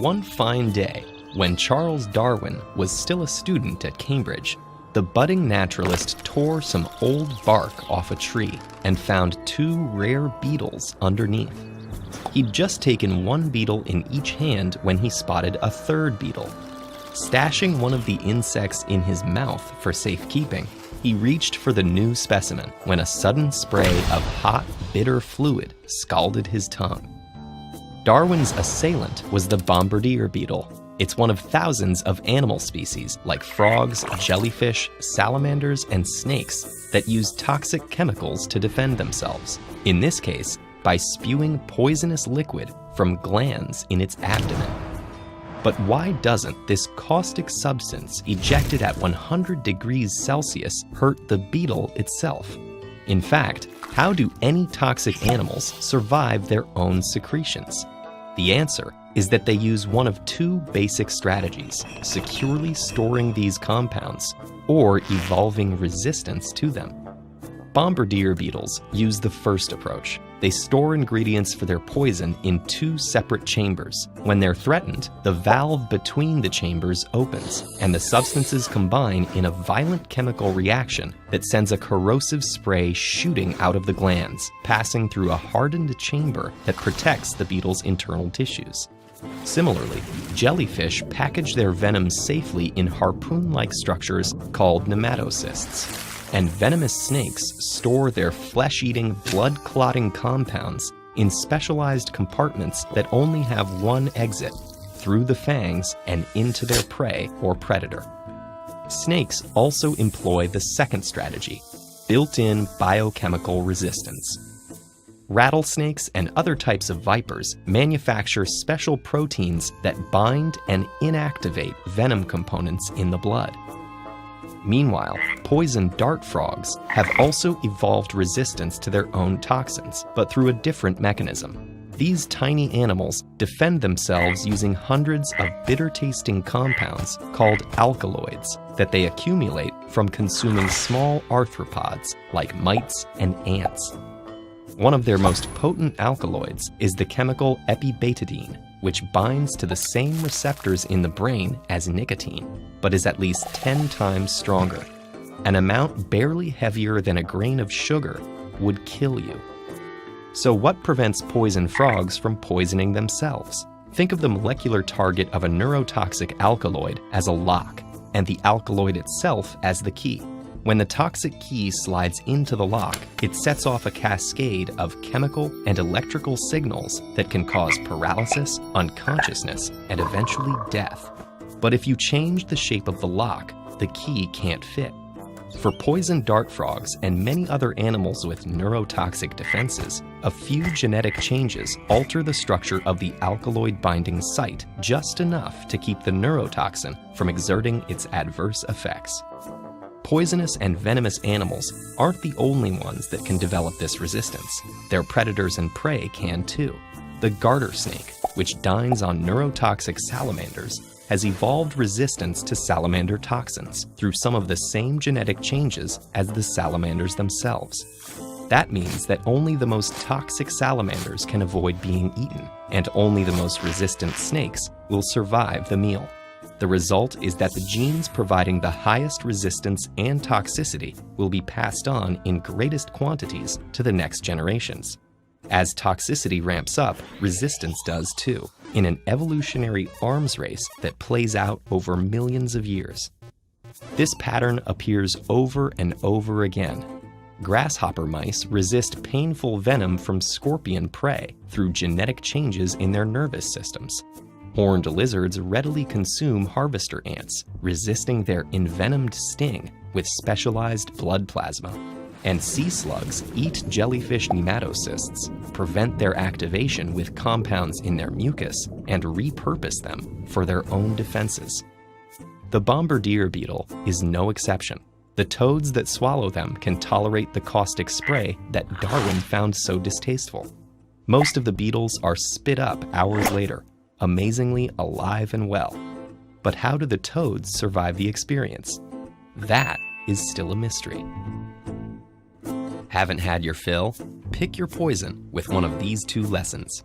One fine day, when Charles Darwin was still a student at Cambridge, the budding naturalist tore some old bark off a tree and found two rare beetles underneath. He'd just taken one beetle in each hand when he spotted a third beetle. Stashing one of the insects in his mouth for safekeeping, he reached for the new specimen when a sudden spray of hot, bitter fluid scalded his tongue. Darwin's assailant was the bombardier beetle. It's one of thousands of animal species like frogs, jellyfish, salamanders, and snakes that use toxic chemicals to defend themselves. In this case, by spewing poisonous liquid from glands in its abdomen. But why doesn't this caustic substance ejected at 100 degrees Celsius hurt the beetle itself? In fact, how do any toxic animals survive their own secretions? The answer is that they use one of two basic strategies: securely storing these compounds or evolving resistance to them. Bombardier beetles use the first approach. They store ingredients for their poison in two separate chambers. When they're threatened, the valve between the chambers opens, and the substances combine in a violent chemical reaction that sends a corrosive spray shooting out of the glands, passing through a hardened chamber that protects the beetle's internal tissues. Similarly, jellyfish package their venom safely in harpoon-like structures called nematocysts. And venomous snakes store their flesh-eating, blood-clotting compounds in specialized compartments that only have one exit, through the fangs and into their prey or predator. Snakes also employ the second strategy: built-in biochemical resistance. Rattlesnakes and other types of vipers manufacture special proteins that bind and inactivate venom components in the blood. Meanwhile, poison dart frogs have also evolved resistance to their own toxins, but through a different mechanism. These tiny animals defend themselves using hundreds of bitter-tasting compounds called alkaloids that they accumulate from consuming small arthropods like mites and ants. One of their most potent alkaloids is the chemical epibetadine, which binds to the same receptors in the brain as nicotine, but is at least 10 times stronger. An amount barely heavier than a grain of sugar would kill you. So what prevents poison frogs from poisoning themselves? Think of the molecular target of a neurotoxic alkaloid as a lock, and the alkaloid itself as the key. When the toxic key slides into the lock, it sets off a cascade of chemical and electrical signals that can cause paralysis, unconsciousness, and eventually death. But if you change the shape of the lock, the key can't fit. For poison dart frogs and many other animals with neurotoxic defenses, a few genetic changes alter the structure of the alkaloid binding site just enough to keep the neurotoxin from exerting its adverse effects. Poisonous and venomous animals aren't the only ones that can develop this resistance. Their predators and prey can too. The garter snake, which dines on neurotoxic salamanders, has evolved resistance to salamander toxins through some of the same genetic changes as the salamanders themselves. That means that only the most toxic salamanders can avoid being eaten, and only the most resistant snakes will survive the meal. The result is that the genes providing the highest resistance and toxicity will be passed on in greatest quantities to the next generations. As toxicity ramps up, resistance does too, in an evolutionary arms race that plays out over millions of years. This pattern appears over and over again. Grasshopper mice resist painful venom from scorpion prey through genetic changes in their nervous systems. Horned lizards readily consume harvester ants, resisting their envenomed sting with specialized blood plasma. And sea slugs eat jellyfish nematocysts, prevent their activation with compounds in their mucus, and repurpose them for their own defenses. The bombardier beetle is no exception. The toads that swallow them can tolerate the caustic spray that Darwin found so distasteful. Most of the beetles are spit up hours later, amazingly alive and well. But how do the toads survive the experience? That is still a mystery. Haven't had your fill? Pick your poison with one of these two lessons.